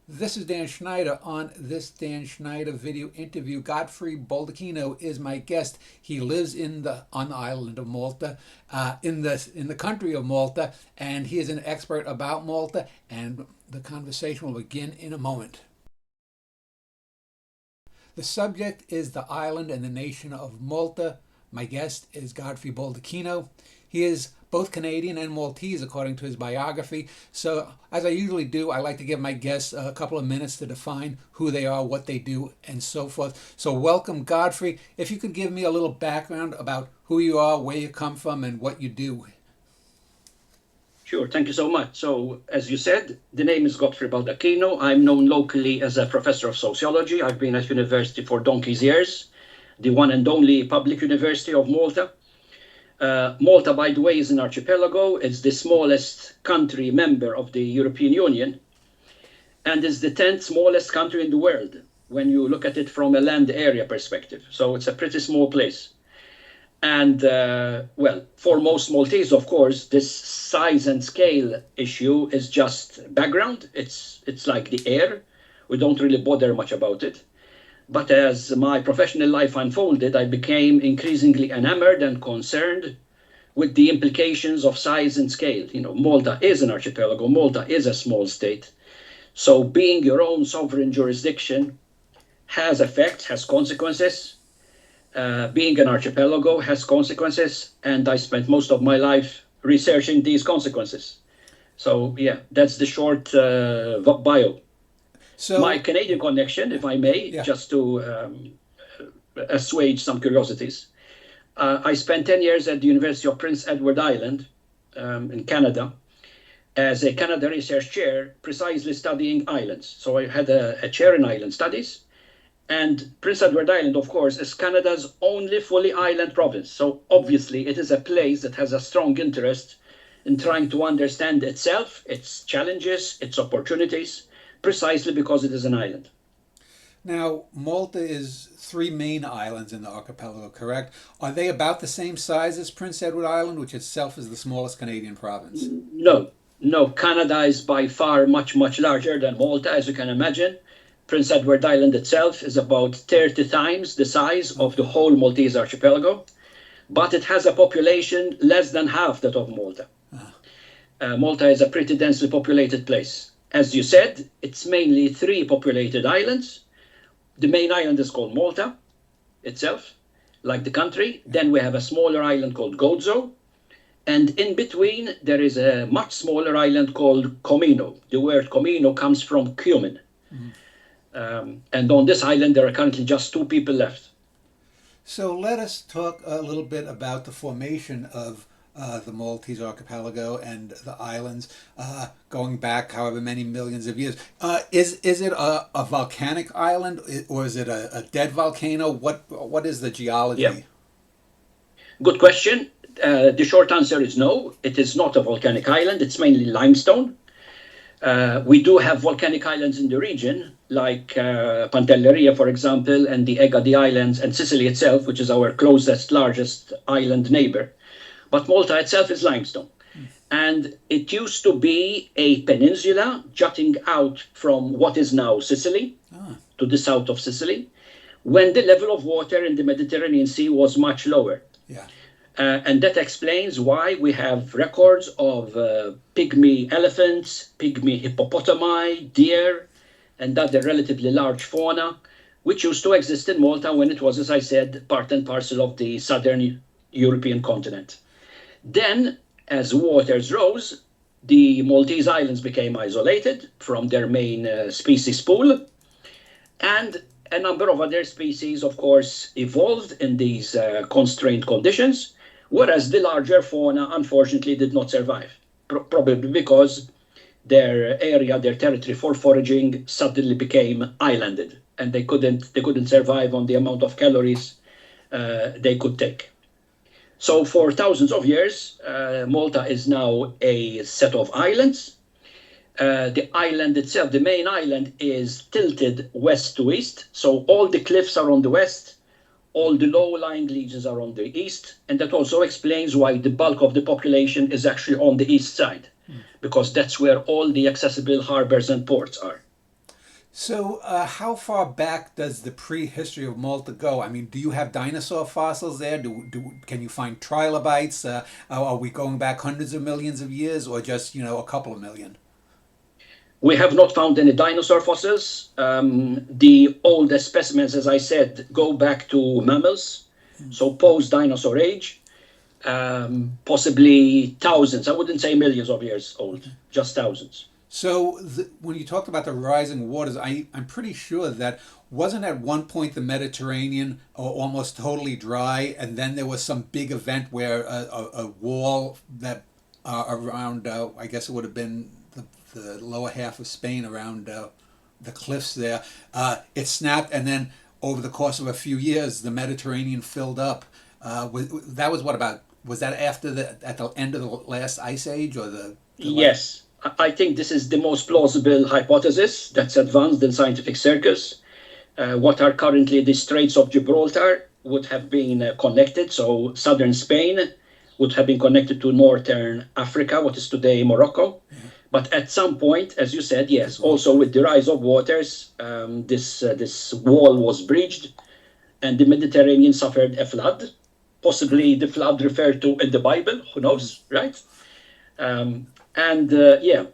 This is Dan Schneider. On this Dan Schneider video interview, Godfrey Baldacchino is my guest. He lives on the island of Malta, in the country of Malta, and he is an expert about Malta. And the conversation will begin in a moment. The subject is the island and the nation of Malta. My guest is Godfrey Baldacchino. He is both Canadian and Maltese, according to his biography. So, as I usually do, I like to give my guests a couple of minutes to define who they are, what they do, and so forth. So, welcome, Godfrey. If you could give me a little background about who you are, where you come from, and what you do. Sure, thank you so much. So, as you said, the name is Godfrey Baldacchino. I'm known locally as a professor of sociology. I've been at university for donkey's years, the one and only public university of Malta. Malta, by the way, is an archipelago. It's the smallest country member of the European Union and is the 10th smallest country in the world when you look at it from a land area perspective. So it's a pretty small place. And, well, for most Maltese, of course, this size and scale issue is just background. It's like the air. We don't really bother much about it. But as my professional life unfolded, I became increasingly enamored and concerned with the implications of size and scale. You know, Malta is an archipelago. Malta is a small state. So being your own sovereign jurisdiction has effects, has consequences. Being an archipelago has consequences. And I spent most of my life researching these consequences. So, yeah, that's the short bio. So, My Canadian connection, if I may, Yeah. just to assuage some curiosities. I spent 10 years at the University of Prince Edward Island in Canada as a Canada Research Chair, precisely studying islands. So I had a chair in island studies. And Prince Edward Island, of course, is Canada's only fully island province. So obviously it is a place that has a strong interest in trying to understand itself, its challenges, its opportunities, precisely because it is an island. now, Malta is three main islands in the archipelago, correct? Are they about the same size as Prince Edward Island, which itself is the smallest Canadian province? No, Canada is by far much, much larger than Malta, as you can imagine. Prince Edward Island itself is about 30 times the size of the whole Maltese archipelago, but it has a population less than half that of Malta. Malta is a pretty densely populated place. As you said, it's mainly three populated islands. The main island is called Malta itself, like the country. Then we have a smaller island called Gozo. And in between, there is a much smaller island called Comino. The word Comino comes from cumin. And on this island, there are currently just two people left. So let us talk a little bit about the formation of the Maltese archipelago and the islands going back however many millions of years. Is it a volcanic island, or is it a dead volcano? What is the geology? Yeah. Good question. The short answer is no. It is not a volcanic island. It's mainly limestone. We do have volcanic islands in the region, like Pantelleria, for example, and the Egadi Islands, and Sicily itself, which is our closest, largest island neighbor. But Malta itself is limestone. And it used to be a peninsula jutting out from what is now Sicily to the south of Sicily, when the level of water in the Mediterranean Sea was much lower. Yeah. And that explains why we have records of pygmy elephants, pygmy hippopotami, deer, and other relatively large fauna, which used to exist in Malta when it was, as I said, part and parcel of the southern European continent. Then, as waters rose, the Maltese islands became isolated from their main species pool, and a number of other species, of course, evolved in these constrained conditions, whereas the larger fauna, unfortunately, did not survive, probably because their area, their territory for foraging suddenly became islanded, and they couldn't survive on the amount of calories they could take. So for thousands of years, Malta is now a set of islands. The island itself, the main island, is tilted west to east. So all the cliffs are on the west, all the low-lying regions are on the east. And that also explains why the bulk of the population is actually on the east side, because that's where all the accessible harbors and ports are. So, how far back does the prehistory of Malta go? I mean, do you have dinosaur fossils there? Can you find trilobites? Are we going back hundreds of millions of years, or just a couple of million? We have not found any dinosaur fossils. The oldest specimens, as I said, go back to mammals, so post-dinosaur age, possibly thousands. I wouldn't say millions of years old, just thousands. So, when you talked about the rising waters, I'm pretty sure that wasn't at one point the Mediterranean almost totally dry, and then there was some big event where a wall that around, I guess it would have been the lower half of Spain around the cliffs there, it snapped, and then over the course of a few years, the Mediterranean filled up. That was what about? Was that after at the end of the last ice age or the last? Yes, I think this is the most plausible hypothesis that's advanced in scientific circles. What are currently the Straits of Gibraltar would have been connected. So southern Spain would have been connected to northern Africa, what is today Morocco. But at some point, as you said, yes, also with the rise of waters, this wall was breached, and the Mediterranean suffered a flood. Possibly the flood referred to in the Bible, who knows, right?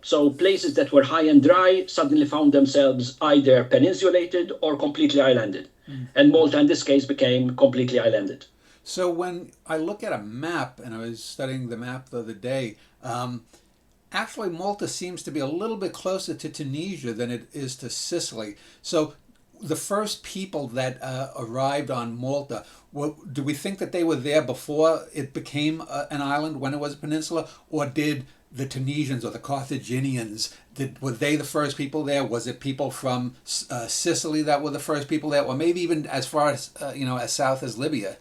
So places that were high and dry suddenly found themselves either peninsulated or completely islanded. And Malta, in this case, became completely islanded. So when I look at a map, and I was studying the map the other day, actually Malta seems to be a little bit closer to Tunisia than it is to Sicily. So the first people that arrived on Malta, do we think that they were there before it became an island, when it was a peninsula, or did the Tunisians or the Carthaginians, were they the first people there? Was it people from Sicily that were the first people there, or maybe even as far as as south as Libya?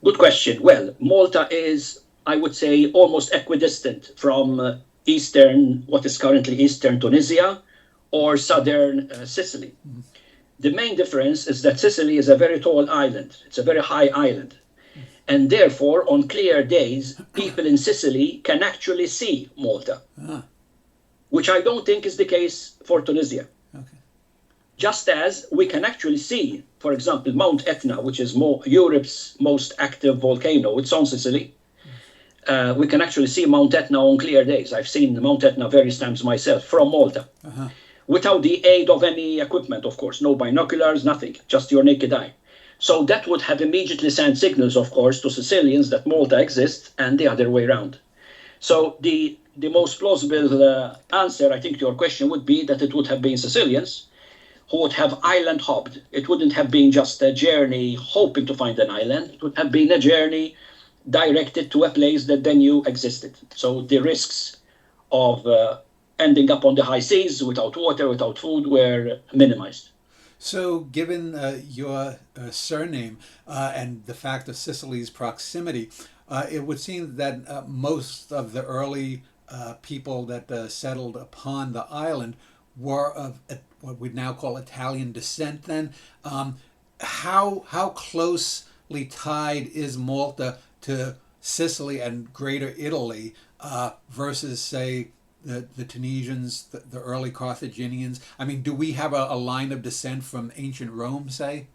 Good question. Well, Malta is, I would say, almost equidistant from what is currently eastern Tunisia or southern Sicily. The main difference is that Sicily is a very tall island. It's a very high island. And therefore, on clear days, people in Sicily can actually see Malta, which I don't think is the case for Tunisia. Okay. Just as we can actually see, for example, Mount Etna, which is Europe's most active volcano. It's on Sicily. We can actually see Mount Etna on clear days. I've seen Mount Etna various times myself from Malta, without the aid of any equipment, of course. No binoculars, nothing, just your naked eye. So that would have immediately sent signals, of course, to Sicilians that Malta exists, and the other way around. So the most plausible answer, I think, to your question would be that it would have been Sicilians who would have island hopped. It wouldn't have been just a journey hoping to find an island. It would have been a journey directed to a place that they knew existed. So the risks of ending up on the high seas without water, without food, were minimized. So, given your surname and the fact of Sicily's proximity, it would seem that most of the early people that settled upon the island were of what we'd now call Italian descent. Then, how closely tied is Malta to Sicily and Greater Italy versus, say, the Tunisians, the early Carthaginians? I mean, do we have a line of descent from ancient Rome, say?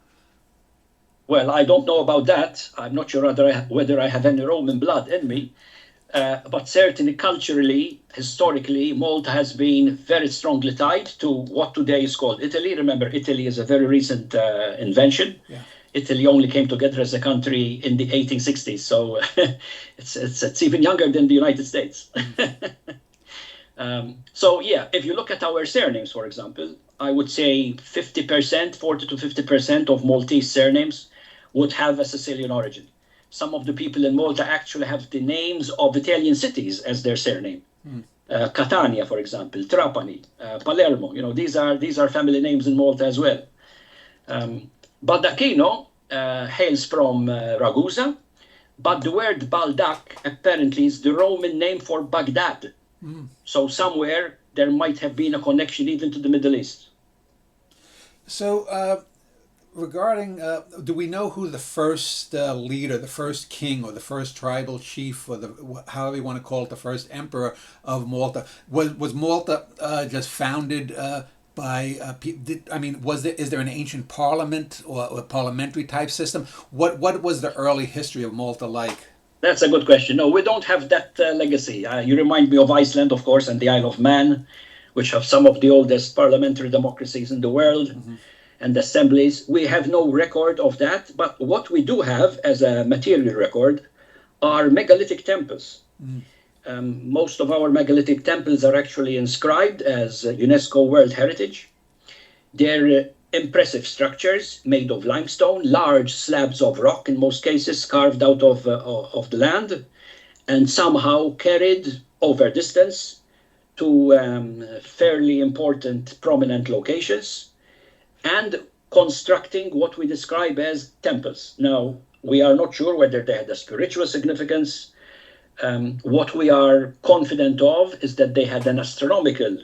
Well, I don't know about that. I'm not sure whether I have any Roman blood in me. But certainly culturally, historically, Malta has been very strongly tied to what today is called Italy. Remember, Italy is a very recent invention. Yeah. Italy only came together as a country in the 1860s, so it's even younger than the United States. If you look at our surnames, for example, I would say 50%, 40 to 50% of Maltese surnames would have a Sicilian origin. Some of the people in Malta actually have the names of Italian cities as their surname. Catania, for example, Trapani, Palermo. These are family names in Malta as well. Baldacchino hails from Ragusa, but the word Baldac apparently is the Roman name for Baghdad. So somewhere there might have been a connection even to the Middle East. So regarding, do we know who the first leader, the first king, or the first tribal chief, or however you want to call it, the first emperor of Malta? Was Malta just founded by is there an ancient parliament or a parliamentary type system? What was the early history of Malta like? That's a good question. No, we don't have that legacy. You remind me of Iceland, of course, and the Isle of Man, which have some of the oldest parliamentary democracies in the world. Mm-hmm. And assemblies. We have no record of that, but what we do have as a material record are megalithic temples. Mm. Most of our megalithic temples are actually inscribed as UNESCO World Heritage. They're impressive structures made of limestone, large slabs of rock in most cases carved out of the land, and somehow carried over distance to fairly important prominent locations, and constructing what we describe as temples. Now, we are not sure whether they had a spiritual significance. What we are confident of is that they had an astronomical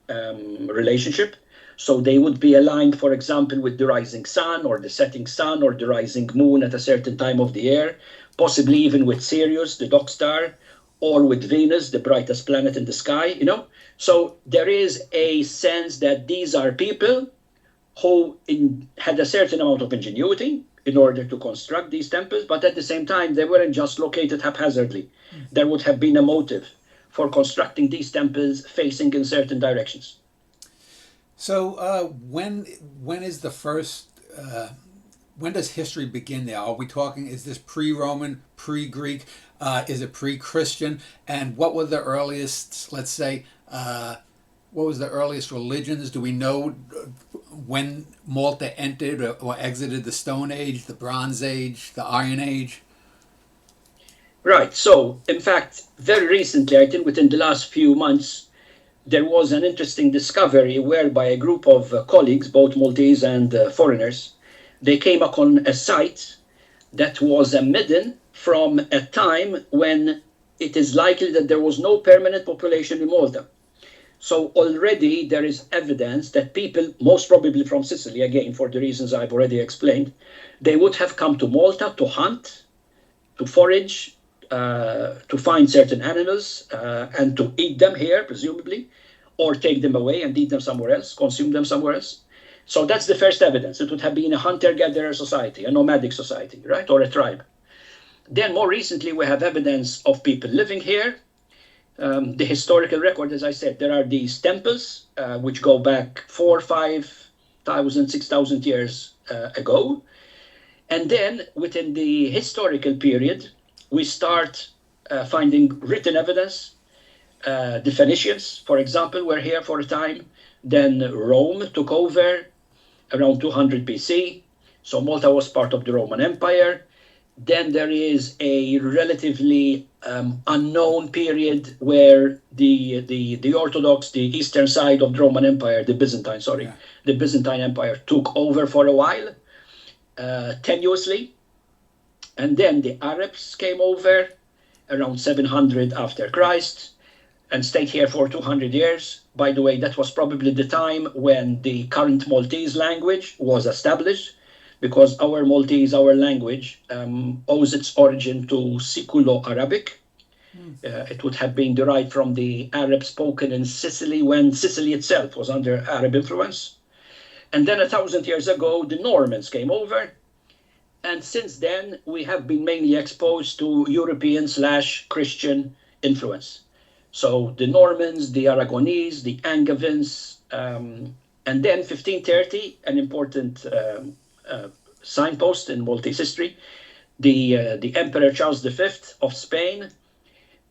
relationship. So they would be aligned, for example, with the rising sun or the setting sun or the rising moon at a certain time of the year, possibly even with Sirius, the dog star, or with Venus, the brightest planet in the sky, you know. So there is a sense that these are people who had a certain amount of ingenuity in order to construct these temples, but at the same time, they weren't just located haphazardly. There would have been a motive for constructing these temples facing in certain directions. So when is the first, when does history begin there? Are we talking, is this pre-Roman, pre-Greek, is it pre-Christian? And what were the earliest, let's say, what was the earliest religions? Do we know when Malta entered or exited the Stone Age, the Bronze Age, the Iron Age? Right. So, in fact, very recently, I think within the last few months, there was an interesting discovery whereby a group of colleagues, both Maltese and foreigners, they came upon a site that was a midden from a time when it is likely that there was no permanent population in Malta. So already there is evidence that people, most probably from Sicily, again, for the reasons I've already explained, they would have come to Malta to hunt, to forage, to find certain animals and to eat them here, presumably, or take them away and eat them somewhere else, consume them somewhere else. So that's the first evidence. It would have been a hunter-gatherer society, a nomadic society, right, or a tribe. Then more recently, we have evidence of people living here. The historical record, as I said, there are these temples, which go back 4,000, 5,000, 6,000 years ago. And then within the historical period, we start finding written evidence. The Phoenicians, for example, were here for a time. Then Rome took over around 200 BC. So Malta was part of the Roman Empire. Then there is a relatively unknown period where the Orthodox, the eastern side of the Roman Empire, the Byzantine Empire took over for a while, tenuously. And then the Arabs came over around 700 after Christ and stayed here for 200 years. By the way, that was probably the time when the current Maltese language was established, because our Maltese, our language, owes its origin to Siculo-Arabic. It would have been derived from the Arab spoken in Sicily when Sicily itself was under Arab influence. And then 1,000 years ago, the Normans came over. And since then, we have been mainly exposed to European/Christian influence. So the Normans, the Aragonese, the Angevins, and then 1530, an important signpost in Maltese history, the Emperor Charles V of Spain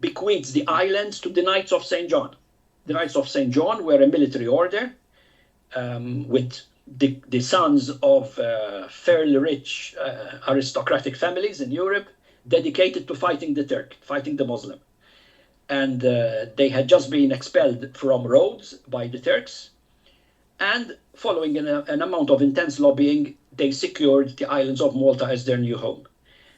bequeaths the islands to the Knights of St. John. The Knights of St. John were a military order with the sons of fairly rich aristocratic families in Europe, dedicated to fighting the Turk, fighting the Muslim. And they had just been expelled from Rhodes by the Turks. And following an amount of intense lobbying, they secured the islands of Malta as their new home.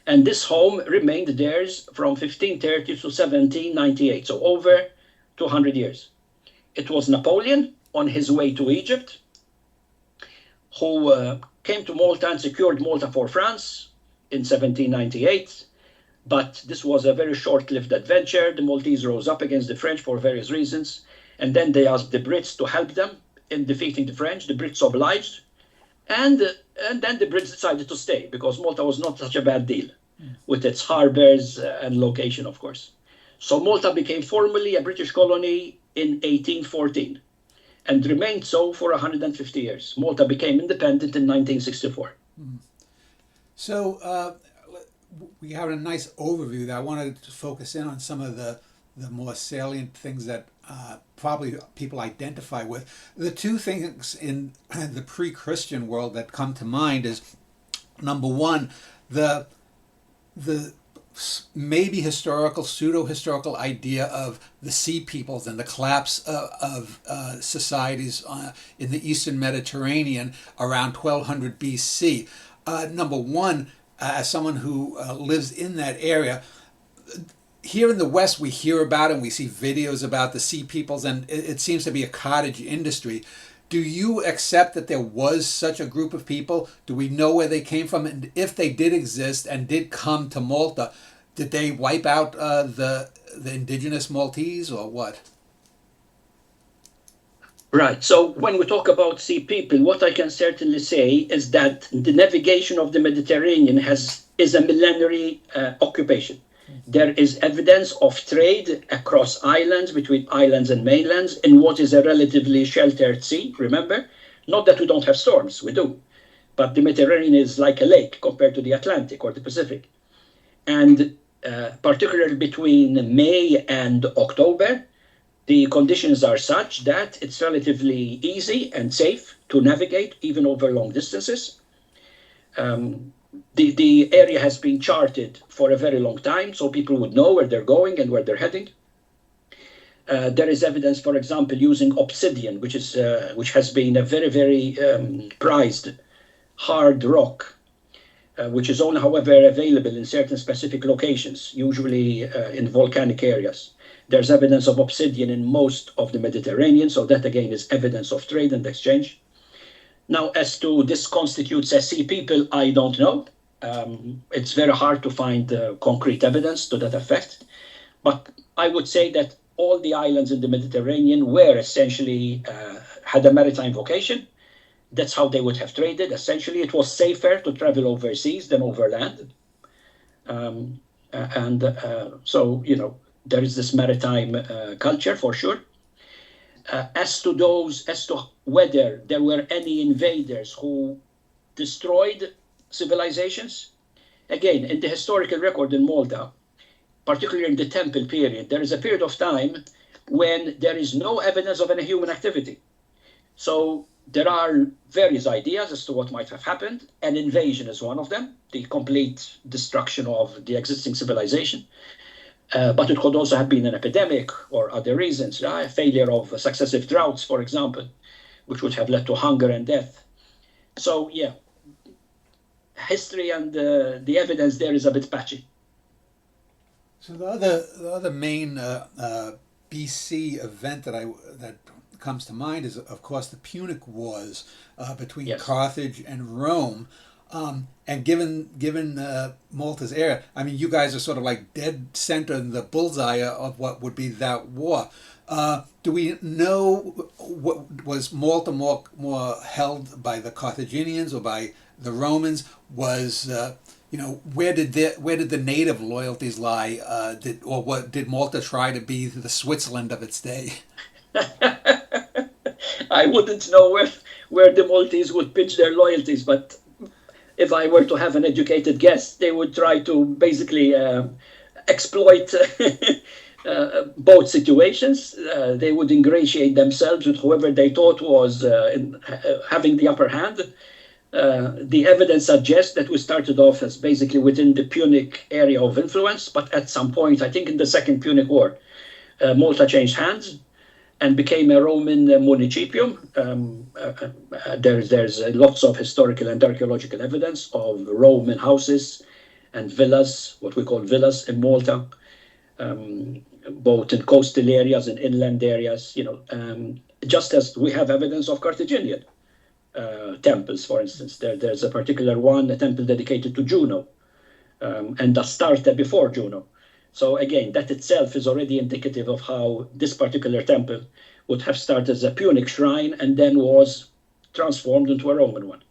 And this home remained theirs from 1530 to 1798, so over 200 years. It was Napoleon on his way to Egypt who came to Malta and secured Malta for France in 1798. But this was a very short-lived adventure. The Maltese rose up against the French for various reasons. And then they asked the Brits to help them in defeating the French. The Brits obliged, and then the Brits decided to stay because Malta was not such a bad deal with its harbors and location, of course. So Malta became formally a British colony in 1814 and remained so for 150 years. Malta became independent in 1964. So we have a nice overview there. I wanted to focus in on some of the more salient things that probably people identify with. The two things in the pre-Christian world that come to mind is, number one, the maybe historical, pseudo-historical idea of the sea peoples and the collapse of societies in the Eastern Mediterranean around 1200 BC. Number one, as someone who lives in that area, here in the West we hear about and we see videos about the sea peoples, and it seems to be a cottage industry. Do you accept that there was such a group of people? Do we know where they came from? And if they did exist and did come to Malta, did they wipe out the indigenous Maltese or what? Right. So when we talk about sea people, what I can certainly say is that the navigation of the Mediterranean is a millenary occupation. There is evidence of trade across islands, between islands and mainlands, in what is a relatively sheltered sea, remember? Not that we don't have storms, we do. But the Mediterranean is like a lake compared to the Atlantic or the Pacific. And particularly between May and October, the conditions are such that it's relatively easy and safe to navigate, even over long distances. The area has been charted for a very long time, so people would know where they're going and where they're heading. There is evidence, for example, using obsidian, which has been a very, very prized hard rock, which is only, however, available in certain specific locations, usually in volcanic areas. There's evidence of obsidian in most of the Mediterranean, so that again is evidence of trade and exchange. Now, as to this constitutes a sea people, I don't know. It's very hard to find concrete evidence to that effect. But I would say that all the islands in the Mediterranean were essentially, had a maritime vocation. That's how they would have traded. Essentially, it was safer to travel overseas than over land. So, you know, there is this maritime culture for sure. As to whether there were any invaders who destroyed civilizations, again, in the historical record in Malta, particularly in the Temple period, there is a period of time when there is no evidence of any human activity. So there are various ideas as to what might have happened. An invasion is one of them, the complete destruction of the existing civilization. But it could also have been an epidemic or other reasons, a failure of successive droughts, for example, which would have led to hunger and death. So, yeah, history and the evidence there is a bit patchy. So the other main BC event that comes to mind is, of course, the Punic Wars between Carthage and Rome. And given Malta's area, I mean, you guys are sort of like dead center in the bullseye of what would be that war. Do we know what was Malta more held by the Carthaginians or by the Romans? Was where did the native loyalties lie? Did Malta try to be the Switzerland of its day? I wouldn't know where the Maltese would pitch their loyalties, but if I were to have an educated guess, they would try to basically exploit both situations. They would ingratiate themselves with whoever they thought was having the upper hand. The evidence suggests that we started off as basically within the Punic area of influence, but at some point, I think in the Second Punic War, Malta changed hands and became a Roman municipium. There's lots of historical and archaeological evidence of Roman houses and villas, what we call villas in Malta, both in coastal areas and inland areas. Just as we have evidence of Carthaginian temples, for instance. There's a particular one, a temple dedicated to Juno, and Astarte before Juno. So again, that itself is already indicative of how this particular temple would have started as a Punic shrine and then was transformed into a Roman one.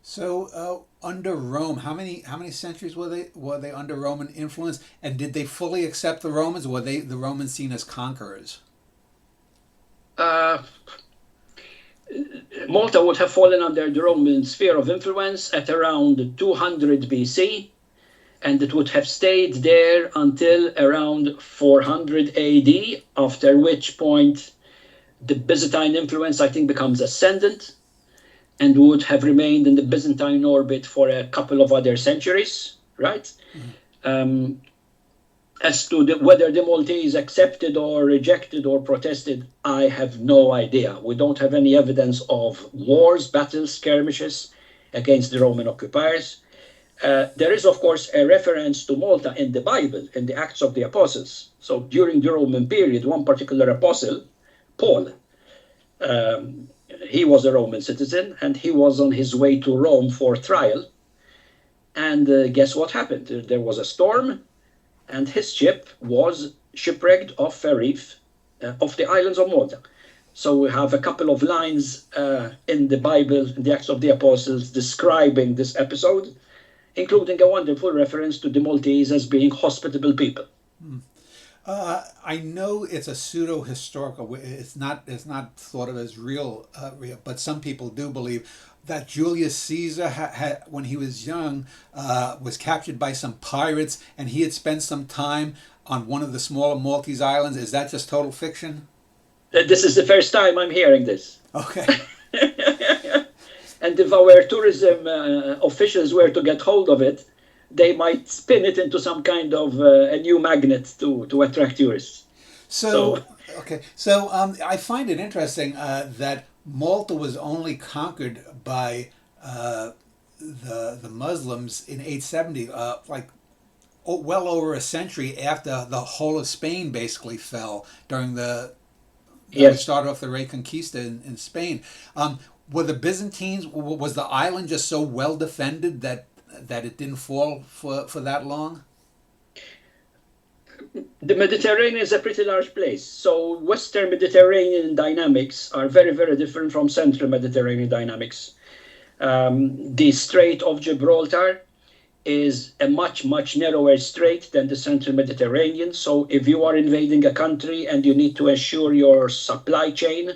So under Rome, how many centuries were they under Roman influence, and did they fully accept the Romans? Or were the Romans seen as conquerors? Uh, Malta would have fallen under the Roman sphere of influence at around 200 BC, and it would have stayed there until around 400 AD, after which point the Byzantine influence, I think, becomes ascendant and would have remained in the Byzantine orbit for a couple of other centuries, right? Mm-hmm. As to whether the Maltese accepted or rejected or protested, I have no idea. We don't have any evidence of wars, battles, skirmishes against the Roman occupiers. There is, of course, a reference to Malta in the Bible, in the Acts of the Apostles. So during the Roman period, one particular apostle, Paul, he was a Roman citizen, and he was on his way to Rome for trial. And guess what happened? There was a storm, and his ship was shipwrecked off a reef off the islands of Malta. So we have a couple of lines in the Bible, in the Acts of the Apostles, describing this episode, including a wonderful reference to the Maltese as being hospitable people. I know it's a pseudo-historical. It's not thought of as real, but some people do believe that Julius Caesar, when he was young, was captured by some pirates, and he had spent some time on one of the smaller Maltese islands. Is that just total fiction? This is the first time I'm hearing this. Okay. And if our tourism officials were to get hold of it, they might spin it into some kind of a new magnet to attract tourists. So I find it interesting that Malta was only conquered by the Muslims in 870, well over a century after the whole of Spain basically fell during the start off the Reconquista in Spain. Were the Byzantines, was the island just so well defended that it didn't fall for that long? The Mediterranean is a pretty large place. So Western Mediterranean dynamics are very, very different from Central Mediterranean dynamics. The Strait of Gibraltar is a much, much narrower strait than the Central Mediterranean. So if you are invading a country and you need to ensure your supply chain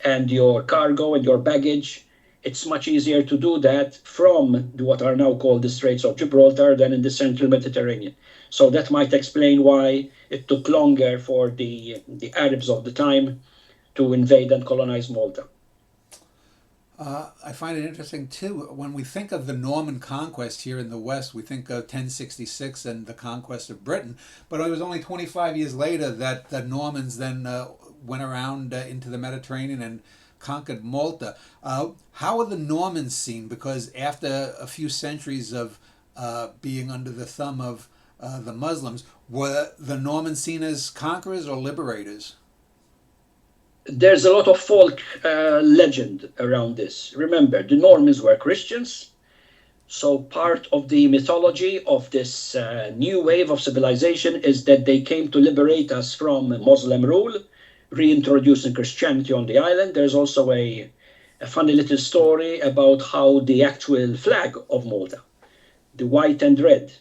and your cargo and your baggage, it's much easier to do that from what are now called the Straits of Gibraltar than in the Central Mediterranean. So that might explain why it took longer for the Arabs of the time to invade and colonize Malta. I find it interesting too, when we think of the Norman conquest here in the West, we think of 1066 and the conquest of Britain, but it was only 25 years later that the Normans then went around into the Mediterranean and conquered Malta. How are the Normans seen? Because after a few centuries of being under the thumb of the Muslims, were the Normans seen as conquerors or liberators? There's a lot of folk legend around this. Remember, the Normans were Christians, so part of the mythology of this new wave of civilization is that they came to liberate us from Muslim rule, reintroducing Christianity on the island. There's also a funny little story about how the actual flag of Malta, the white and red,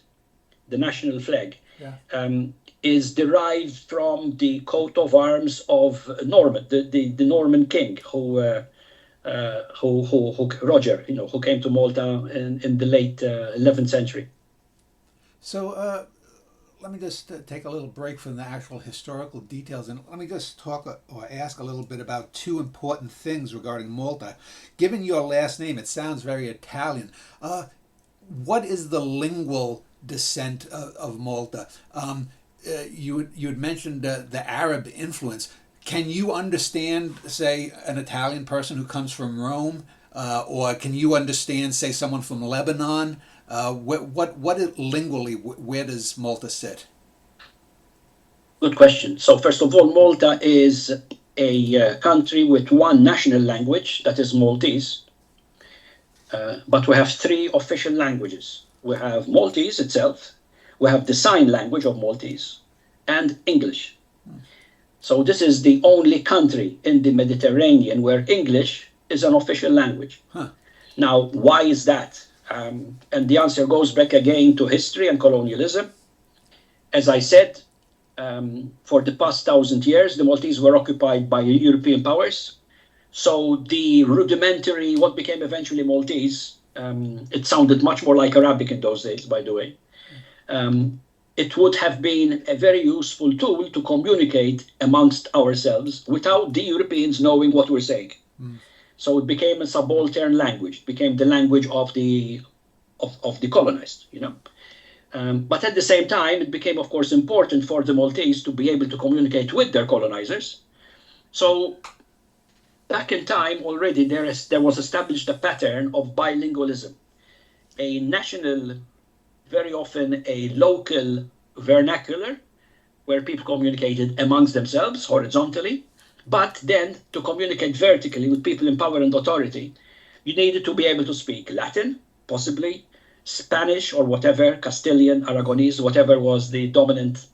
the national flag, is derived from the coat of arms of Norman, the Norman king who Roger, who came to Malta in the late 11th century. So let me just take a little break from the actual historical details, and let me just talk or ask a little bit about two important things regarding Malta. Given your last name, it sounds very Italian. What is the lingual descent of Malta? You had mentioned the Arab influence. Can you understand, say, an Italian person who comes from Rome, or can you understand, say, someone from Lebanon? What lingually, where does Malta sit? Good question. So first of all, Malta is a country with one national language, that is Maltese. But we have three official languages. We have Maltese itself, we have the sign language of Maltese, and English. So this is the only country in the Mediterranean where English is an official language. Huh. Now, why is that? And the answer goes back again to history and colonialism. As I said, for the past 1,000 years, the Maltese were occupied by European powers. So the rudimentary, what became eventually Maltese, it sounded much more like Arabic in those days, by the way. It would have been a very useful tool to communicate amongst ourselves without the Europeans knowing what we're saying. So it became a subaltern language, it became the language of the colonized, you know. But at the same time, it became, of course, important for the Maltese to be able to communicate with their colonizers. So back in time already, there was established a pattern of bilingualism, a national, very often a local vernacular, where people communicated amongst themselves horizontally, but then to communicate vertically with people in power and authority, you needed to be able to speak Latin, possibly Spanish or whatever, Castilian, Aragonese, whatever was the dominant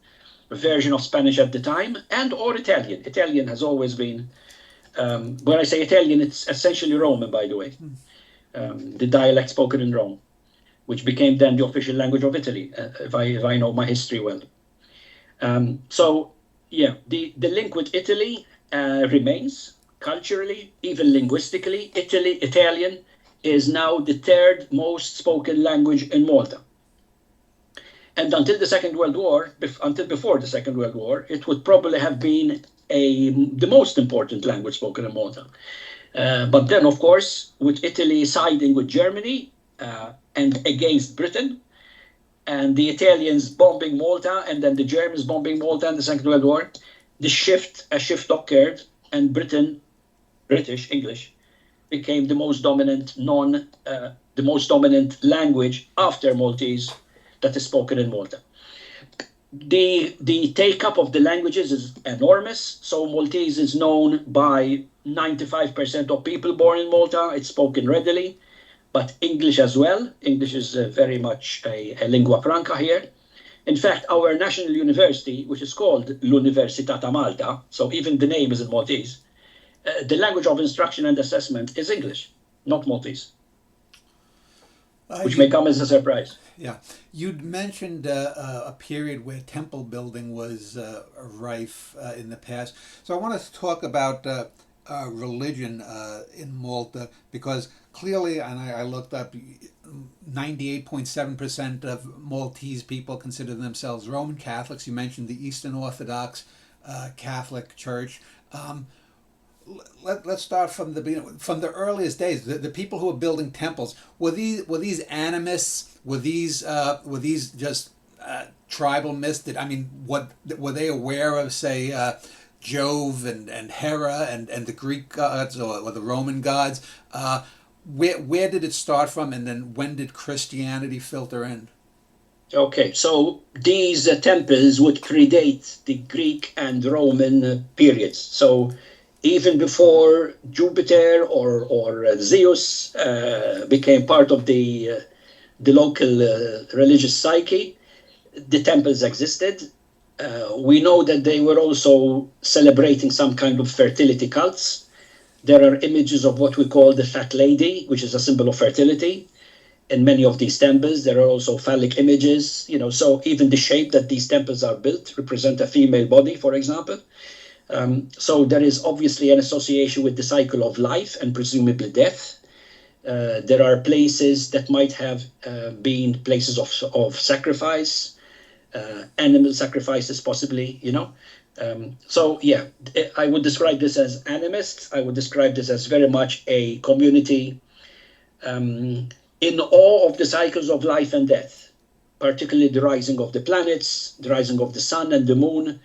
version of Spanish at the time, and or Italian. Italian has always been, when I say Italian, it's essentially Roman, by the way, the dialect spoken in Rome, which became then the official language of Italy, if I know my history well. So, yeah, the link with Italy remains culturally, even linguistically. Italian is now the third most spoken language in Malta. And until the Second World War, until before the Second World War, it would probably have been the most important language spoken in Malta. But then, of course, with Italy siding with Germany and against Britain, and the Italians bombing Malta, and then the Germans bombing Malta in the Second World War, a shift occurred, and English, became the most dominant language after Maltese that is spoken in Malta. The take-up of the languages is enormous. So Maltese is known by 95% of people born in Malta. It's spoken readily, but English as well. English is very much a lingua franca here. In fact, our national university, which is called l'Università Malta, so even the name is in Maltese, the language of instruction and assessment is English, not Maltese, which may come as a surprise. Yeah. You'd mentioned a period where temple building was rife in the past. So I want to talk about religion in Malta, because clearly, and I looked up, 98.7% of Maltese people consider themselves Roman Catholics. You mentioned the Eastern Orthodox Catholic Church. Let's start from the earliest days. The people who were building temples, were these animists? Were these just tribal myths? Were they aware of, say, Jove and Hera and the Greek gods or the Roman gods? Where did it start from, and then when did Christianity filter in? Okay, so these temples would predate the Greek and Roman periods. So even before Jupiter or Zeus became part of the local religious psyche, the temples existed. We know that they were also celebrating some kind of fertility cults. There are images of what we call the fat lady, which is a symbol of fertility. In many of these temples, there are also phallic images, so even the shape that these temples are built represent a female body, for example. So there is obviously an association with the cycle of life and presumably death. There are places that might have been places of sacrifice, animal sacrifices possibly, So yeah, I would describe this as animists. I would describe this as very much a community in awe of the cycles of life and death, particularly the rising of the planets, the rising of the sun and the moon,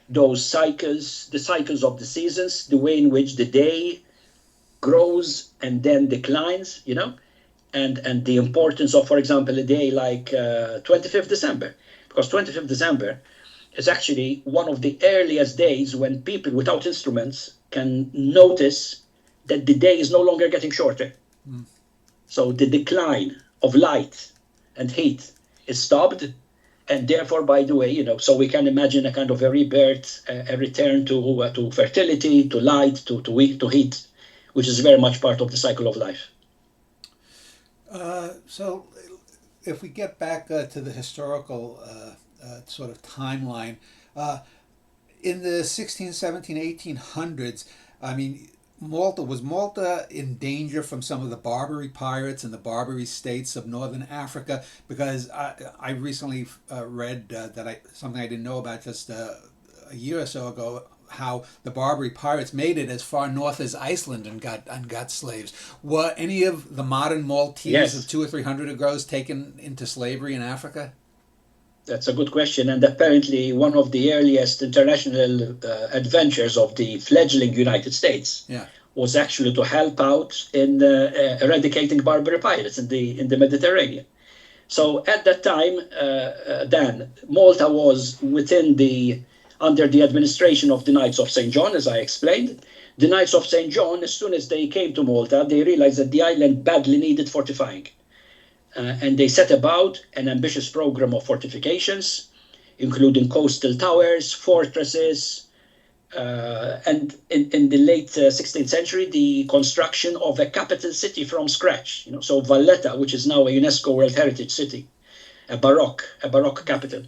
those cycles, the cycles of the seasons, the way in which the day grows and then declines, and the importance of, for example, a day like 25th December, because 25th December is actually one of the earliest days when people without instruments can notice that the day is no longer getting shorter. So the decline of light and heat is stopped, And therefore, by the way, so we can imagine a kind of a rebirth, a return to fertility, to light, to heat, which is very much part of the cycle of life. So if we get back to the historical sort of timeline, in the 16, 17, 1800s, I mean, was Malta in danger from some of the Barbary pirates in the Barbary states of northern Africa? Because I recently read something I didn't know about just a year or so ago, how the Barbary pirates made it as far north as Iceland and got slaves. Were any of the modern Maltese of 200 or 300 ago taken into slavery in Africa? That's a good question. And apparently one of the earliest international adventures of the fledgling United States was actually to help out in eradicating Barbary pirates in the Mediterranean. So at that time, Dan, Malta was under the administration of the Knights of St. John, as I explained. The Knights of St. John, as soon as they came to Malta, they realized that the island badly needed fortifying. And they set about an ambitious program of fortifications, including coastal towers, fortresses, and in the late 16th century, the construction of a capital city from scratch. So Valletta, which is now a UNESCO World Heritage City, a Baroque capital,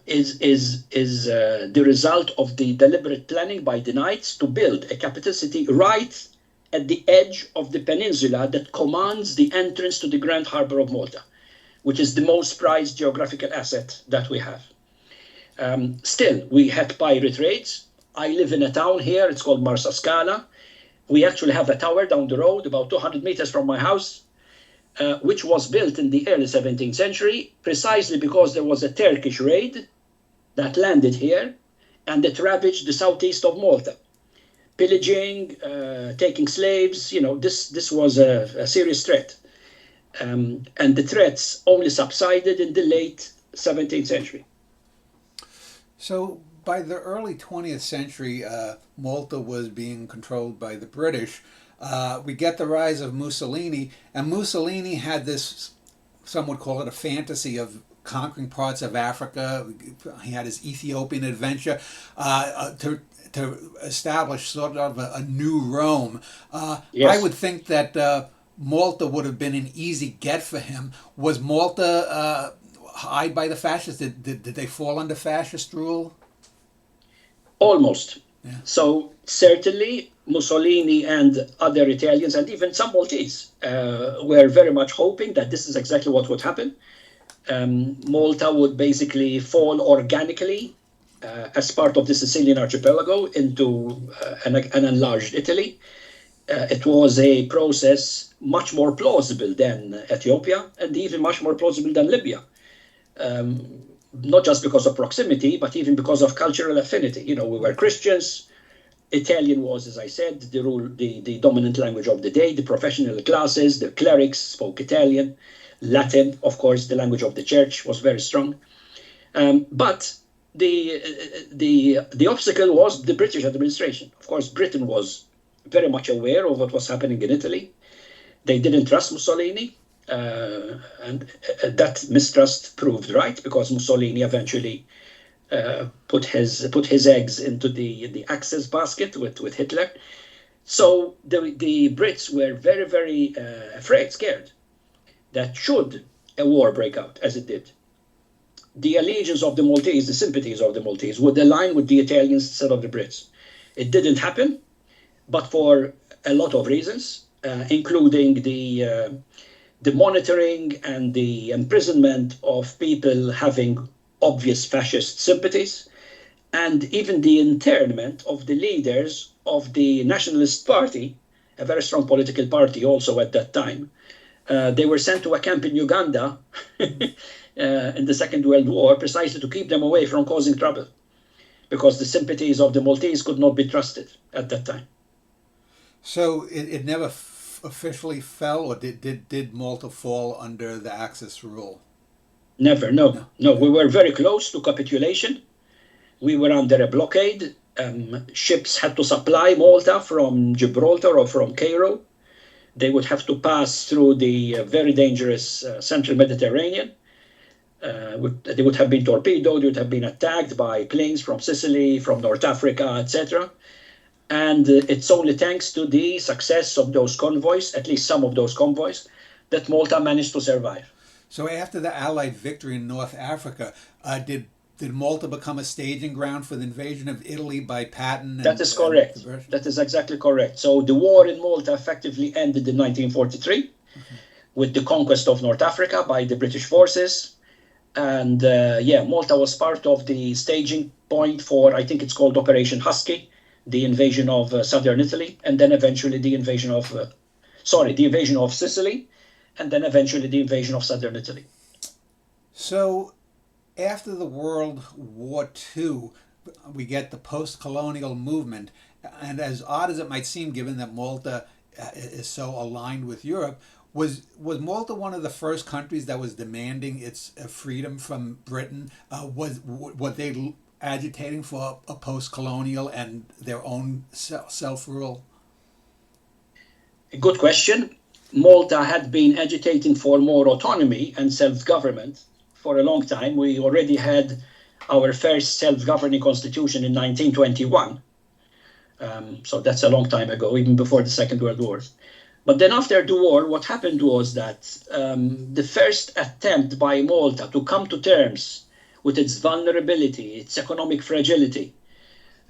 is the result of the deliberate planning by the Knights to build a capital city right at the edge of the peninsula that commands the entrance to the Grand Harbor of Malta, which is the most prized geographical asset that we have. Still, we had pirate raids. I live in a town here, it's called Marsa Scala. We actually have a tower down the road, about 200 meters from my house, which was built in the early 17th century, precisely because there was a Turkish raid that landed here, and it ravaged the southeast of Malta. Pillaging, taking slaves, this was a serious threat. And the threats only subsided in the late 17th century. So by the early 20th century, Malta was being controlled by the British. We get the rise of Mussolini, and Mussolini had this, some would call it a fantasy of conquering parts of Africa. He had his Ethiopian adventure to establish sort of a new Rome. I would think that Malta would have been an easy get for him. Was Malta eyed by the fascists? Did they fall under fascist rule? Almost. Yeah. So certainly Mussolini and other Italians and even some Maltese were very much hoping that this is exactly what would happen. Malta would basically fall organically as part of the Sicilian archipelago into an enlarged Italy. It was a process much more plausible than Ethiopia and even much more plausible than Libya. Not just because of proximity, but even because of cultural affinity. We were Christians. Italian was, as I said, the dominant language of the day. The professional classes, the clerics spoke Italian. Latin, of course, the language of the church, was very strong. But the obstacle was the British administration. Of course, Britain was very much aware of what was happening in Italy. They didn't trust Mussolini, and that mistrust proved right, because Mussolini eventually put his eggs into the Axis basket with Hitler. So the Brits were very, very scared that should a war break out, as it did, the allegiance of the Maltese, the sympathies of the Maltese, would align with the Italians instead of the Brits. It didn't happen, but for a lot of reasons, including the monitoring and the imprisonment of people having obvious fascist sympathies, and even the internment of the leaders of the Nationalist Party, a very strong political party also at that time. They were sent to a camp in Uganda in the Second World War precisely to keep them away from causing trouble, because the sympathies of the Maltese could not be trusted at that time. So it never officially fell, or did Malta fall under the Axis rule? Never, no. We were very close to capitulation. We were under a blockade. Ships had to supply Malta from Gibraltar or from Cairo. They would have to pass through the very dangerous central Mediterranean. They would have been torpedoed, they would have been attacked by planes from Sicily, from North Africa, etc. And it's only thanks to the success of those convoys, at least some of those convoys, that Malta managed to survive. So after the Allied victory in North Africa, did Malta become a staging ground for the invasion of Italy by Patton? That is correct. That is exactly correct. So the war in Malta effectively ended in 1943 with the conquest of North Africa by the British forces. And Malta was part of the staging point for, I think it's called Operation Husky, the invasion of southern Italy, and then eventually the invasion of Sicily, and then eventually the invasion of southern Italy. So after the World War II, we get the post-colonial movement, and as odd as it might seem, given that Malta is so aligned with Europe, was Malta one of the first countries that was demanding its freedom from Britain? Was they agitating for a post-colonial and their own self-rule? Good question. Malta had been agitating for more autonomy and self-government for a long time. We already had our first self-governing constitution in 1921. So that's a long time ago, even before the Second World War. But then after the war, what happened was that the first attempt by Malta to come to terms with its vulnerability, its economic fragility,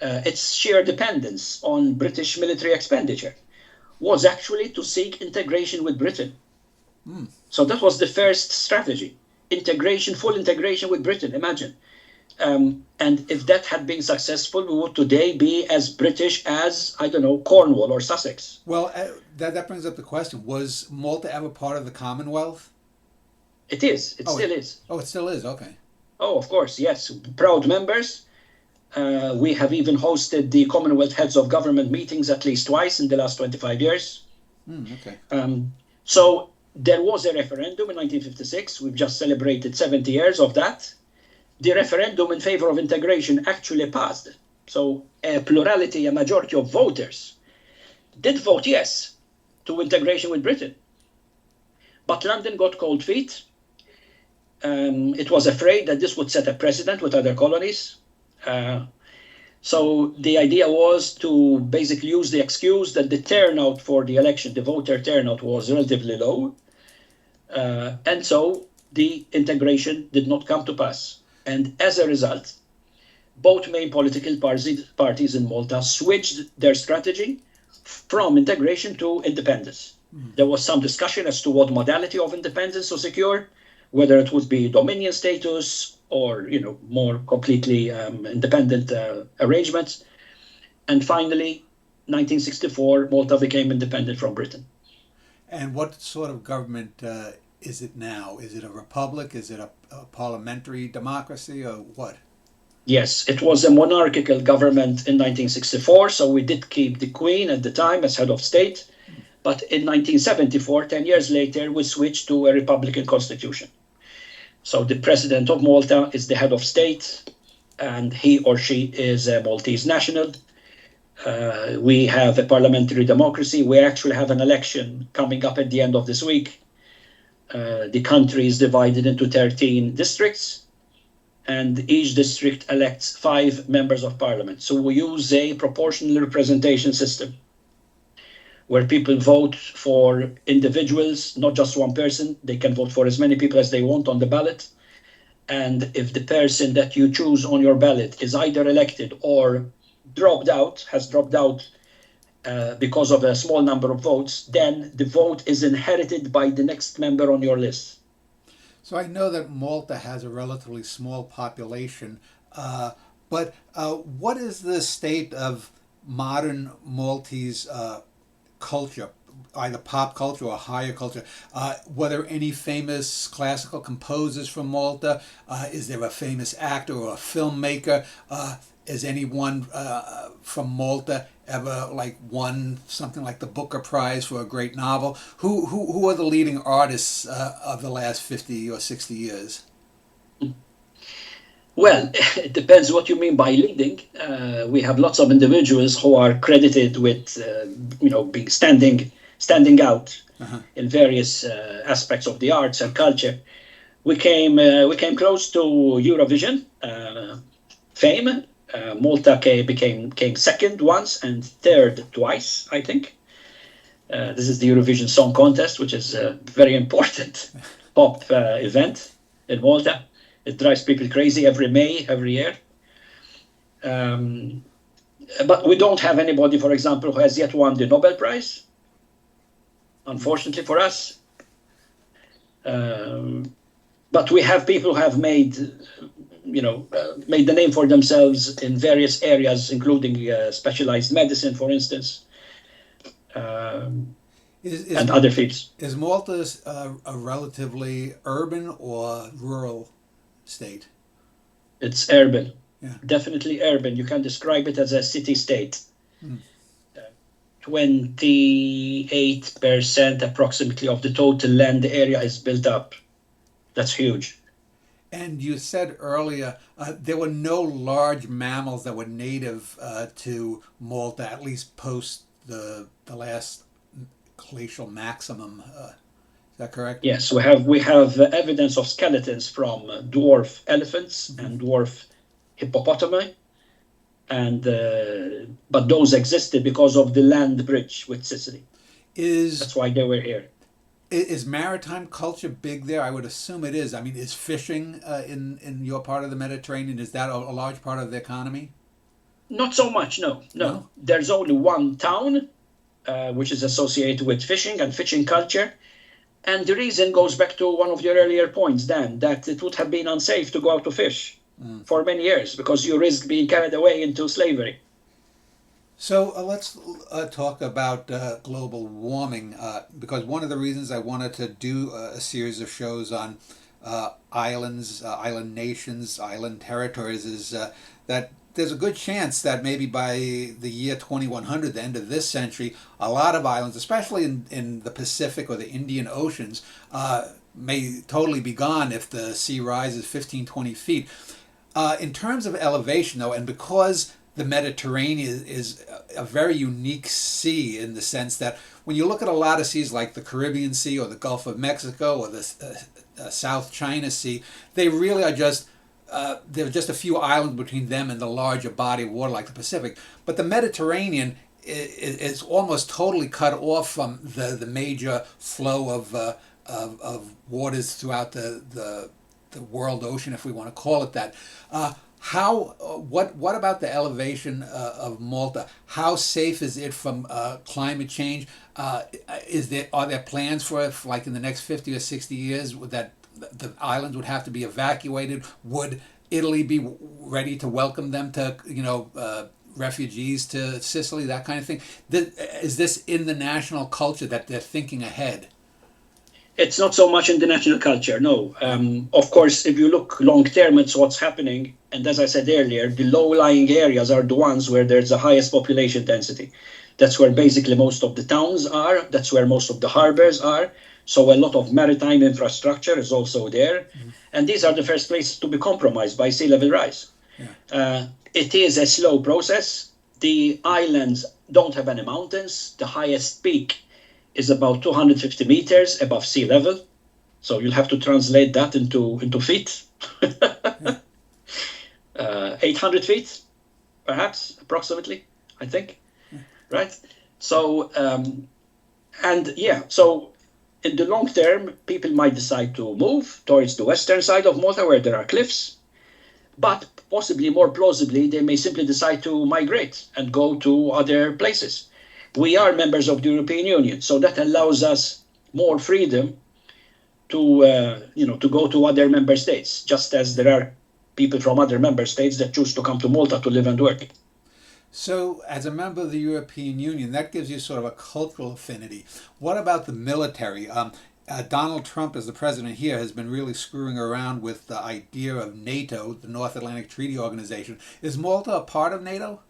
its sheer dependence on British military expenditure, was actually to seek integration with Britain. So that was the first strategy. Integration, full integration with Britain, imagine. And if that had been successful, we would today be as British as, I don't know, Cornwall or Sussex. Well, that brings up the question, was Malta ever part of the Commonwealth? It is. It still is. Oh, it still is, okay. Oh, of course, yes. Proud members. We have even hosted the Commonwealth Heads of Government meetings at least twice in the last 25 years. Okay. So there was a referendum in 1956. We've just celebrated 70 years of that. The referendum in favor of integration actually passed. So a plurality, a majority of voters did vote yes to integration with Britain. But London got cold feet. It was afraid that this would set a precedent with other colonies. So the idea was to basically use the excuse that the turnout for the election, the voter turnout, was relatively low. And so the integration did not come to pass. And as a result, both main political parties in Malta switched their strategy from integration to independence. There was some discussion as to what modality of independence to secure, whether it would be dominion status or, more completely independent arrangements. And finally, 1964, Malta became independent from Britain. And what sort of government is it now? Is it a republic? Is it a parliamentary democracy, or what? Yes, it was a monarchical government in 1964, so we did keep the Queen at the time as head of state. But in 1974, 10 years later, we switched to a republican constitution. So the president of Malta is the head of state, and he or she is a Maltese national. We have a parliamentary democracy. We actually have an election coming up at the end of this week. The country is divided into 13 districts, and each district elects 5 members of parliament. So we use a proportional representation system where people vote for individuals, not just one person. They can vote for as many people as they want on the ballot. And if the person that you choose on your ballot is either elected or has dropped out because of a small number of votes, then the vote is inherited by the next member on your list. So I know that Malta has a relatively small population, but what is the state of modern Maltese culture, either pop culture or higher culture? Were there any famous classical composers from Malta? Is there a famous actor or a filmmaker? Is anyone from Malta ever won something like the Booker Prize for a great novel? Who are the leading artists of the last 50 or 60 years? Well, it depends what you mean by leading. We have lots of individuals who are credited with, being standing out in various aspects of the arts and culture. we came close to Eurovision fame. Malta came second once and third twice, I think. This is the Eurovision Song Contest, which is a very important pop event in Malta. It drives people crazy every May, every year. But we don't have anybody, for example, who has yet won the Nobel Prize, unfortunately for us. But we have people who have made the name for themselves in various areas, including specialized medicine, for instance, and other fields. Is Malta a relatively urban or rural state? It's urban. Yeah. Definitely urban. You can describe it as a city-state. 28% approximately of the total land area is built up. That's huge. And you said earlier there were no large mammals that were native to Malta, at least post the last glacial maximum. Is that correct? Yes, we have evidence of skeletons from dwarf elephants and dwarf hippopotami, and but those existed because of the land bridge with Sicily. That's why they were here. Is maritime culture big there? I would assume it is. I mean, is fishing in your part of the Mediterranean, is that a large part of the economy? Not so much, no. There's only one town which is associated with fishing and fishing culture. And the reason goes back to one of your earlier points, Dan, that it would have been unsafe to go out to fish for many years because you risk being carried away into slavery. So let's talk about global warming, because one of the reasons I wanted to do a series of shows on islands, island nations, island territories is that there's a good chance that maybe by the year 2100, the end of this century, a lot of islands, especially in the Pacific or the Indian Oceans, may totally be gone if the sea rises 15, 20 feet. In terms of elevation, though, and because the Mediterranean is a very unique sea in the sense that when you look at a lot of seas like the Caribbean Sea or the Gulf of Mexico or the South China Sea, they really are just there are just a few islands between them and the larger body of water like the Pacific. But the Mediterranean is almost totally cut off from the major flow of waters throughout the world ocean, if we want to call it that. What about the elevation of Malta? How safe is it from climate change? Are there plans for it, like in the next 50 or 60 years, that the islands would have to be evacuated? Would Italy be ready to welcome them to, refugees to Sicily, that kind of thing? Is this in the national culture that they're thinking ahead? It's not so much in the national culture, no. Of course, if you look long term at what's happening, and as I said earlier, the low-lying areas are the ones where there's the highest population density. That's where basically most of the towns are. That's where most of the harbors are. So a lot of maritime infrastructure is also there. And these are the first places to be compromised by sea level rise. Yeah. It is a slow process. The islands don't have any mountains. The highest peak is about 250 meters above sea level. So you'll have to translate that into feet. 800 feet, perhaps, approximately, I think. Right? So, so in the long term, people might decide to move towards the western side of Malta where there are cliffs. But possibly, more plausibly, they may simply decide to migrate and go to other places. We are members of the European Union, so that allows us more freedom to go to other member states, just as there are people from other member states that choose to come to Malta to live and work. So, as a member of the European Union, that gives you sort of a cultural affinity. What about the military? Donald Trump, as the president here, has been really screwing around with the idea of NATO, the North Atlantic Treaty Organization. Is Malta a part of NATO?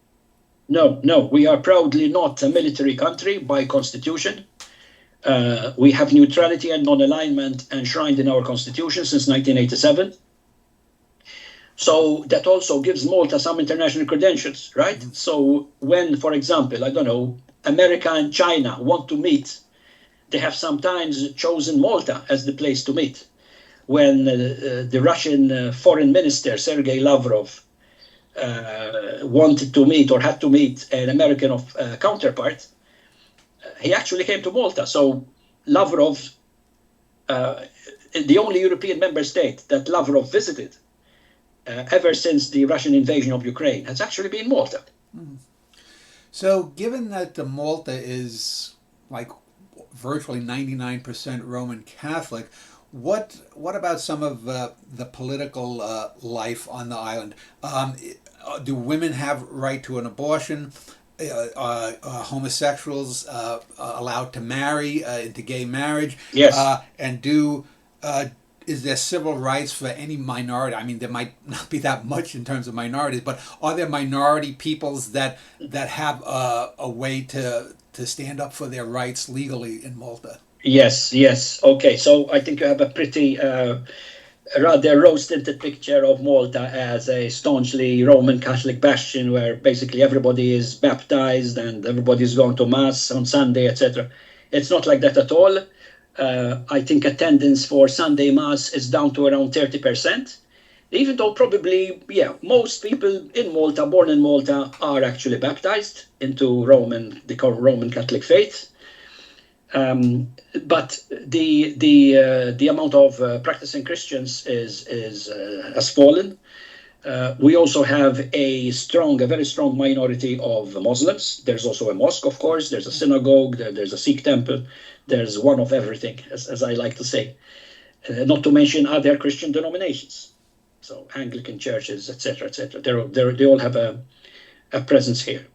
No, we are proudly not a military country by constitution. We have neutrality and non-alignment enshrined in our constitution since 1987. So that also gives Malta some international credentials, right? Mm-hmm. So when, for example, America and China want to meet, they have sometimes chosen Malta as the place to meet. when the Russian foreign minister, Sergei Lavrov, wanted to meet or had to meet an American counterpart, he actually came to Malta. So Lavrov, the only European member state that Lavrov visited ever since the Russian invasion of Ukraine, has actually been Malta. So given that Malta is like virtually 99% Roman Catholic, what about some of the political life on the island? Do women have right to an abortion? Are homosexuals allowed to marry into gay marriage? Yes. And is there civil rights for any minority? I mean, there might not be that much in terms of minorities, but are there minority peoples that have a way to stand up for their rights legally in Malta? Yes. Okay, so I think you have a pretty rather rose-tinted picture of Malta as a staunchly Roman Catholic bastion where basically everybody is baptized and everybody is going to Mass on Sunday, etc. It's not like that at all. I think attendance for Sunday Mass is down to around 30%, even though probably, most people in Malta, born in Malta, are actually baptized into the Roman Catholic faith. But the amount of practicing Christians has fallen. We also have a very strong minority of Muslims. There's also a mosque, of course. There's a synagogue. There's a Sikh temple. There's one of everything, as I like to say. Not to mention other Christian denominations, so Anglican churches, etc., etc. They all have a presence here.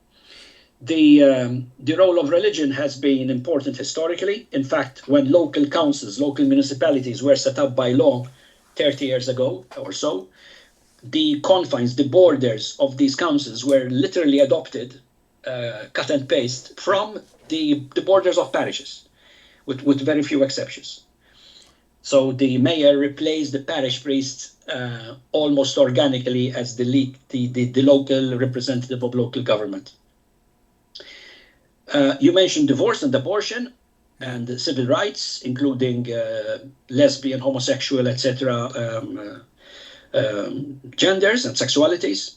The role of religion has been important historically. In fact, when local councils, local municipalities were set up by law 30 years ago or so, the confines, the borders of these councils were literally adopted, cut and paste, from the borders of parishes, with very few exceptions. So the mayor replaced the parish priest almost organically as the local representative of local government. You mentioned divorce and abortion and civil rights, including lesbian, homosexual, etc. Genders and sexualities.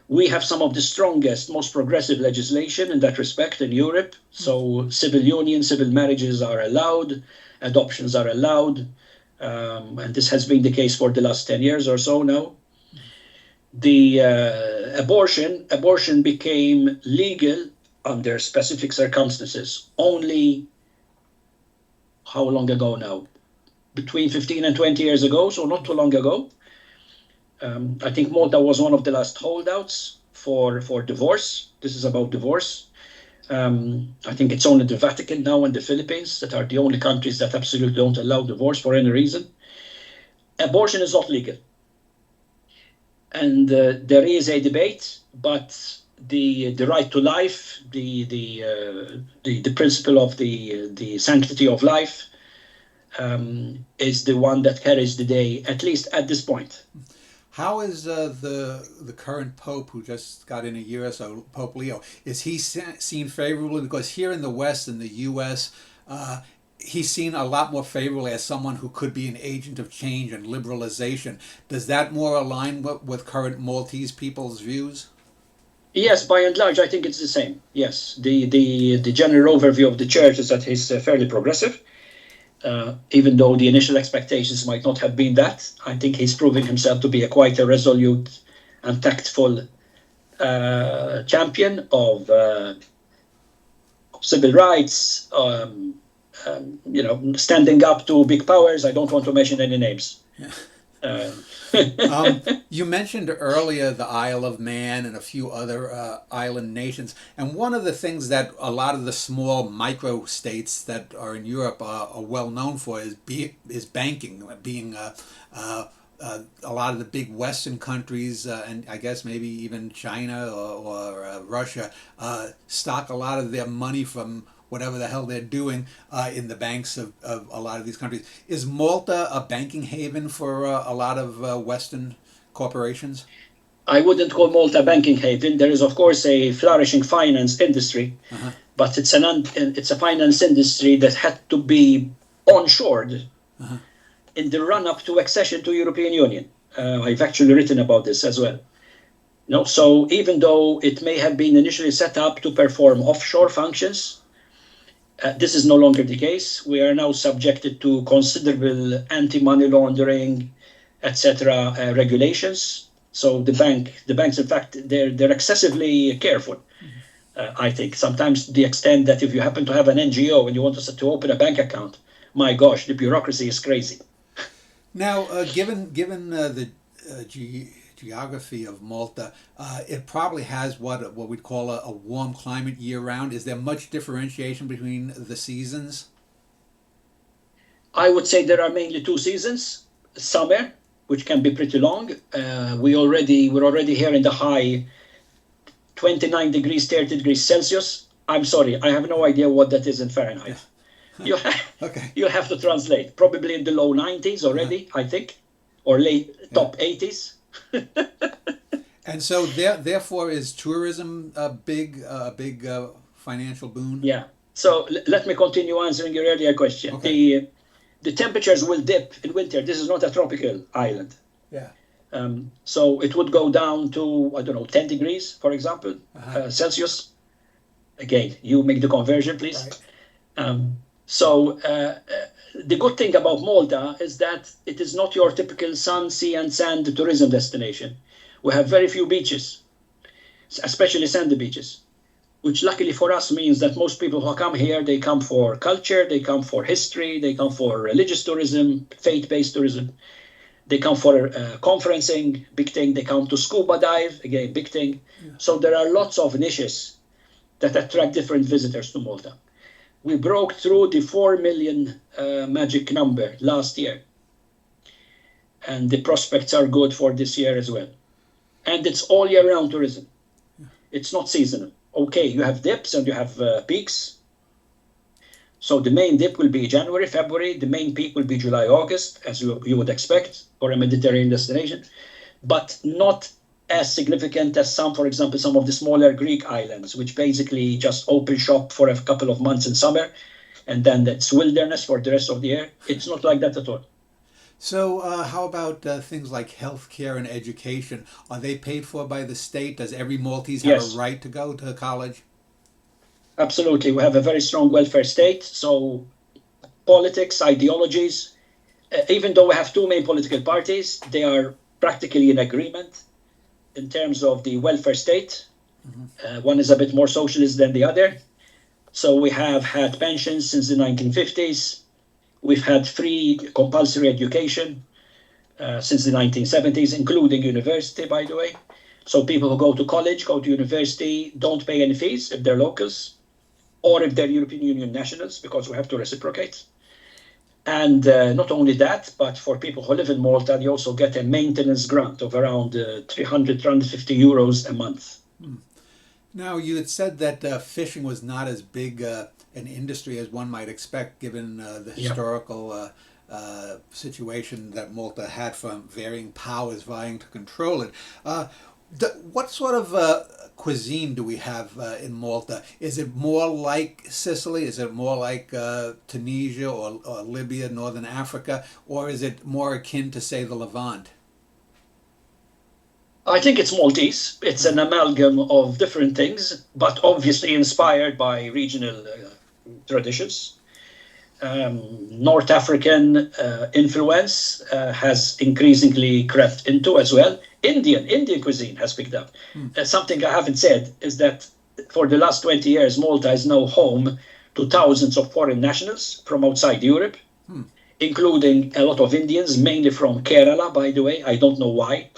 We have some of the strongest, most progressive legislation in that respect in Europe. So civil unions, civil marriages are allowed, adoptions are allowed, and this has been the case for the last 10 years or so now. The abortion became legal under specific circumstances only, how long ago now? Between 15 and 20 years ago, so not too long ago. I think Malta was one of the last holdouts for divorce. This is about divorce. I think it's only the Vatican now and the Philippines that are the only countries that absolutely don't allow divorce for any reason. Abortion is not legal. And there is a debate, but the right to life, the principle of the sanctity of life is the one that carries the day, at least at this point. How is the current Pope, who just got in a year or so, Pope Leo, is he seen favorably? Because here in the West, in the U.S., he's seen a lot more favorably as someone who could be an agent of change and liberalization. Does that more align with current Maltese people's views? Yes, by and large, I think it's the same. Yes, the general overview of the church is that he's fairly progressive. Even though the initial expectations might not have been that, I think he's proving himself to be quite a resolute and tactful champion of civil rights, standing up to big powers. I don't want to mention any names. Yeah. You mentioned earlier the Isle of Man and a few other island nations, and one of the things that a lot of the small micro states that are in Europe are well known for is banking, being a lot of the big Western countries, and I guess maybe even China or Russia, stock a lot of their money from whatever the hell they're doing in the banks of a lot of these countries. Is Malta a banking haven for a lot of Western corporations? I wouldn't call Malta a banking haven. There is, of course, a flourishing finance industry, but it's a finance industry that had to be onshored in the run-up to accession to European Union. I've actually written about this as well. So even though it may have been initially set up to perform offshore functions, this is no longer the case. We are now subjected to considerable anti-money laundering, etc. Regulations. So the banks, in fact, they're excessively careful. I think sometimes to the extent that if you happen to have an NGO and you want to open a bank account, my gosh, the bureaucracy is crazy. Now, given the geography of Malta, it probably has what we'd call a warm climate year-round. Is there much differentiation between the seasons? I would say there are mainly two seasons. Summer, which can be pretty long. We're already here in the high 29 degrees, 30 degrees Celsius. I'm sorry, I have no idea what that is in Fahrenheit. You have to translate. Probably in the low 90s already, I think, or top 80s. And so therefore is tourism a big financial boon? Yeah. So let me continue answering your earlier question. Okay. The temperatures will dip in winter. This is not a tropical island. Yeah. So it would go down to, 10 degrees, for example, Celsius. Again, you make the conversion, please. Right. So the good thing about Malta is that it is not your typical sun, sea, and sand tourism destination. We have very few beaches, especially sandy beaches, which luckily for us means that most people who come here, they come for culture, they come for history, they come for religious tourism, faith-based tourism. They come for conferencing, big thing. They come to scuba dive, again, big thing. Yeah. So there are lots of niches that attract different visitors to Malta. We broke through the 4 million magic number last year. And the prospects are good for this year as well. And it's all year round tourism. Yeah. It's not seasonal. Okay, you have dips and you have peaks. So the main dip will be January, February. The main peak will be July, August, as you would expect for a Mediterranean destination, but not as significant as for example, some of the smaller Greek islands, which basically just open shop for a couple of months in summer, and then it's wilderness for the rest of the year. It's not like that at all. So how about things like healthcare and education? Are they paid for by the state? Does every Maltese have a right to go to college? Absolutely. We have a very strong welfare state. So politics, ideologies, even though we have two main political parties, they are practically in agreement in terms of the welfare state. Mm-hmm. One is a bit more socialist than the other. So we have had pensions since the 1950s. We've had free compulsory education since the 1970s, including university, by the way. So people who go to college, go to university, don't pay any fees if they're locals, or if they're European Union nationals, because we have to reciprocate. And not only that, but for people who live in Malta, they also get a maintenance grant of around 300, 350 euros a month. Now, you had said that fishing was not as big an industry as one might expect, given the historical situation that Malta had from varying powers vying to control it. What sort of cuisine do we have in Malta? Is it more like Sicily? Is it more like Tunisia or Libya, Northern Africa? Or is it more akin to, say, the Levant? I think it's Maltese. It's an amalgam of different things, but obviously inspired by regional traditions. North African influence has increasingly crept into as well. Indian cuisine has picked up. Something I haven't said is that for the last 20 years, Malta is now home to thousands of foreign nationals from outside Europe, including a lot of Indians, mainly from Kerala, by the way. I don't know why,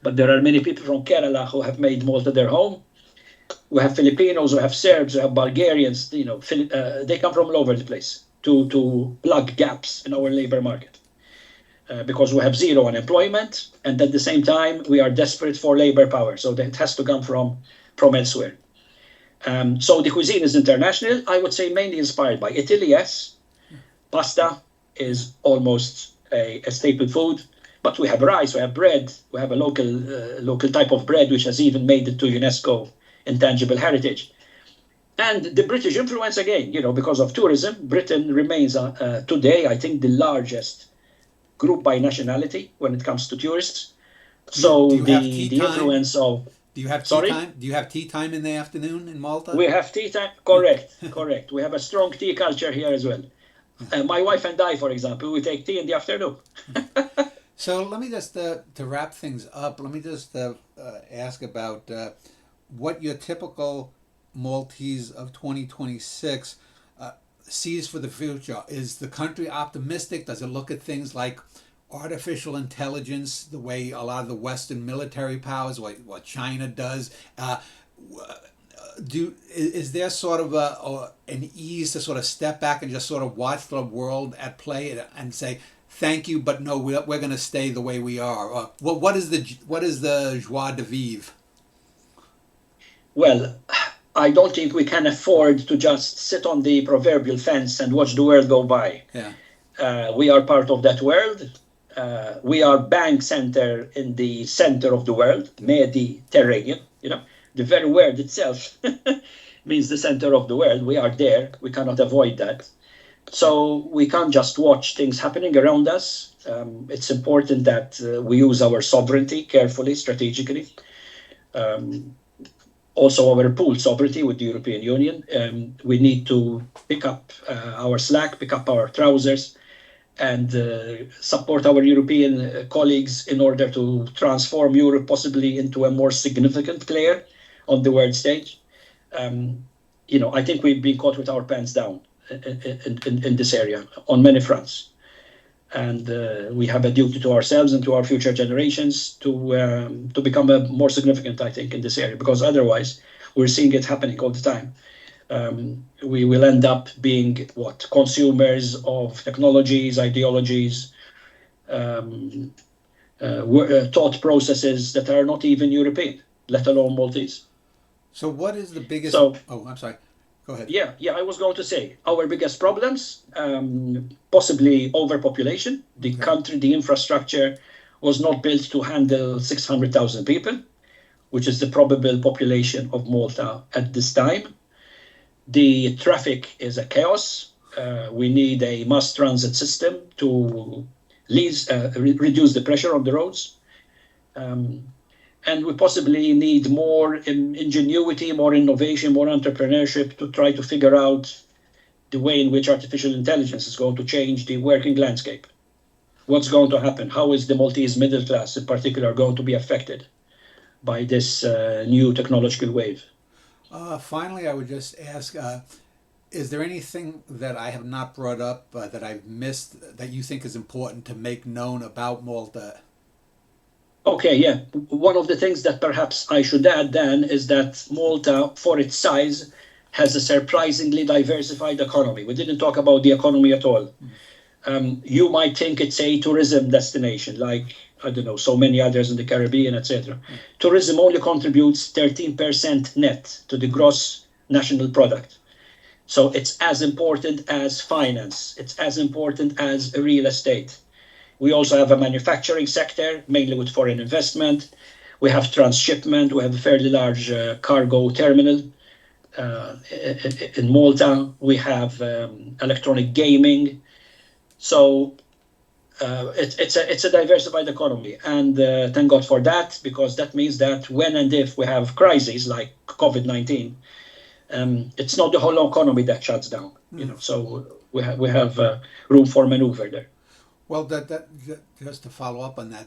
but there are many people from Kerala who have made Malta their home. We have Filipinos, we have Serbs, we have Bulgarians, they come from all over the place to plug gaps in our labor market. Because we have zero unemployment, and at the same time, we are desperate for labor power. So that has to come from elsewhere. So the cuisine is international. I would say mainly inspired by Italy, yes. Pasta is almost a staple food. But we have rice, we have bread, we have a local type of bread, which has even made it to UNESCO Intangible Heritage. And the British influence, again, because of tourism, Britain remains today, I think, the largest group by nationality when it comes to tourists. Do So you have tea the time? influence of, Do you have tea sorry? time? Do you have tea time in the afternoon in Malta? We have tea time, correct. We have a strong tea culture here as well. My wife and I, for example, we take tea in the afternoon. So let me just, to wrap things up, let me just ask about what your typical Maltese of 2026 sees for the future. Is the country optimistic? Does it look at things like artificial intelligence the way a lot of the Western military powers, what China does? Is there sort of an ease to sort of step back and just sort of watch the world at play and say, thank you, but no, we're going to stay the way we are? What is the joie de vivre? Well, I don't think we can afford to just sit on the proverbial fence and watch the world go by. Yeah. We are part of that world. We are bank center in the center of the world, Mediterranean. The very word itself means the center of the world. We are there. We cannot avoid that. So we can't just watch things happening around us. It's important that we use our sovereignty carefully, strategically. Also our pool sovereignty with the European Union. We need to pick up our slack, pick up our trousers, and support our European colleagues in order to transform Europe possibly into a more significant player on the world stage. I think we've been caught with our pants down in this area on many fronts. And we have a duty to ourselves and to our future generations to become more significant, I think, in this area, because otherwise we're seeing it happening all the time. We will end up being consumers of technologies, ideologies, thought processes that are not even European, let alone Maltese. So what is the biggest? I'm sorry. Go ahead. Yeah. I was going to say our biggest problems, possibly overpopulation. The country, the infrastructure was not built to handle 600,000 people, which is the probable population of Malta at this time. The traffic is a chaos. We need a mass transit system to reduce the pressure on the roads. And we possibly need more ingenuity, more innovation, more entrepreneurship to try to figure out the way in which artificial intelligence is going to change the working landscape. What's going to happen? How is the Maltese middle class in particular going to be affected by this new technological wave? Finally, I would just ask, is there anything that I have not brought up that I've missed that you think is important to make known about Malta? Okay, yeah. One of the things that perhaps I should add then is that Malta, for its size, has a surprisingly diversified economy. We didn't talk about the economy at all. You might think it's a tourism destination, like, I don't know, so many others in the Caribbean, etc. Tourism only contributes 13% net to the gross national product. So it's as important as finance. It's as important as real estate. We also have a manufacturing sector, mainly with foreign investment. We have transshipment. We have a fairly large cargo terminal in Malta. We have electronic gaming. So it's a diversified economy. And thank God for that, because that means that when and if we have crises like COVID-19, it's not the whole economy that shuts down. So we have room for maneuver there. Well, just to follow up on that,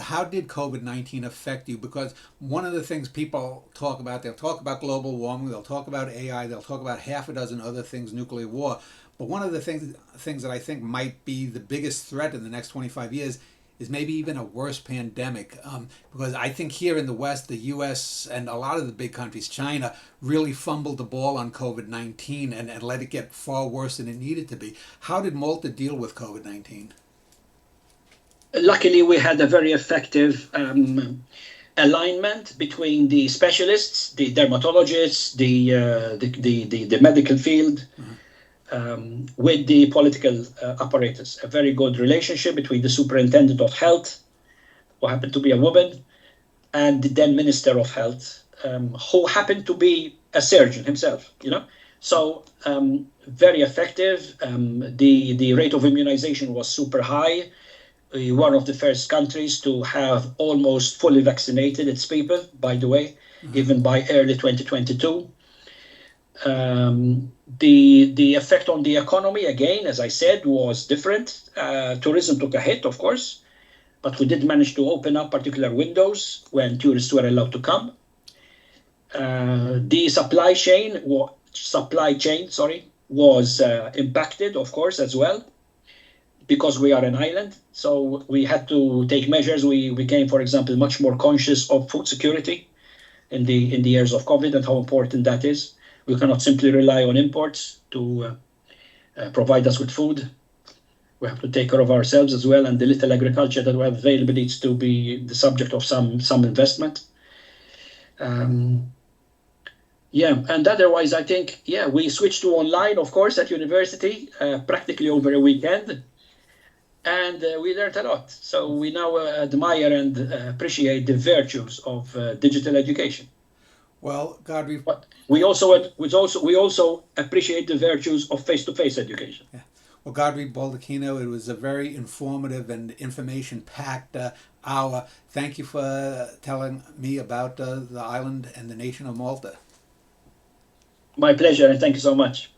how did COVID-19 affect you? Because one of the things people talk about, they'll talk about global warming, they'll talk about AI, they'll talk about half a dozen other things, nuclear war. But one of the things that I think might be the biggest threat in the next 25 years is maybe even a worse pandemic. Because I think here in the West, the US and a lot of the big countries, China, really fumbled the ball on COVID-19 and let it get far worse than it needed to be. How did Malta deal with COVID-19? Luckily, we had a very effective alignment between the specialists, the dermatologists, the medical field, with the political apparatus. A very good relationship between the superintendent of health, who happened to be a woman, and the then minister of health, who happened to be a surgeon himself. So very effective. The rate of immunization was super high. one of the first countries to have almost fully vaccinated its people, by the way, even by early 2022. The effect on the economy, again, as I said, was different. Tourism took a hit, of course, but we did manage to open up particular windows when tourists were allowed to come. The supply chain was impacted, of course, as well, because we are an island. So we had to take measures. We became, for example, much more conscious of food security in the years of COVID and how important that is. We cannot simply rely on imports to provide us with food. We have to take care of ourselves as well, and the little agriculture that we have available needs to be the subject of some investment. And otherwise, I think, we switched to online, of course, at university, practically over a weekend, and we learned a lot. So we now admire and appreciate the virtues of digital education. Well, Godfrey, But we also appreciate the virtues of face-to-face education. yeah. Well, Godfrey Baldacchino, it was a very informative and information-packed hour. Thank you for telling me about the island and the nation of Malta. My pleasure, and thank you so much.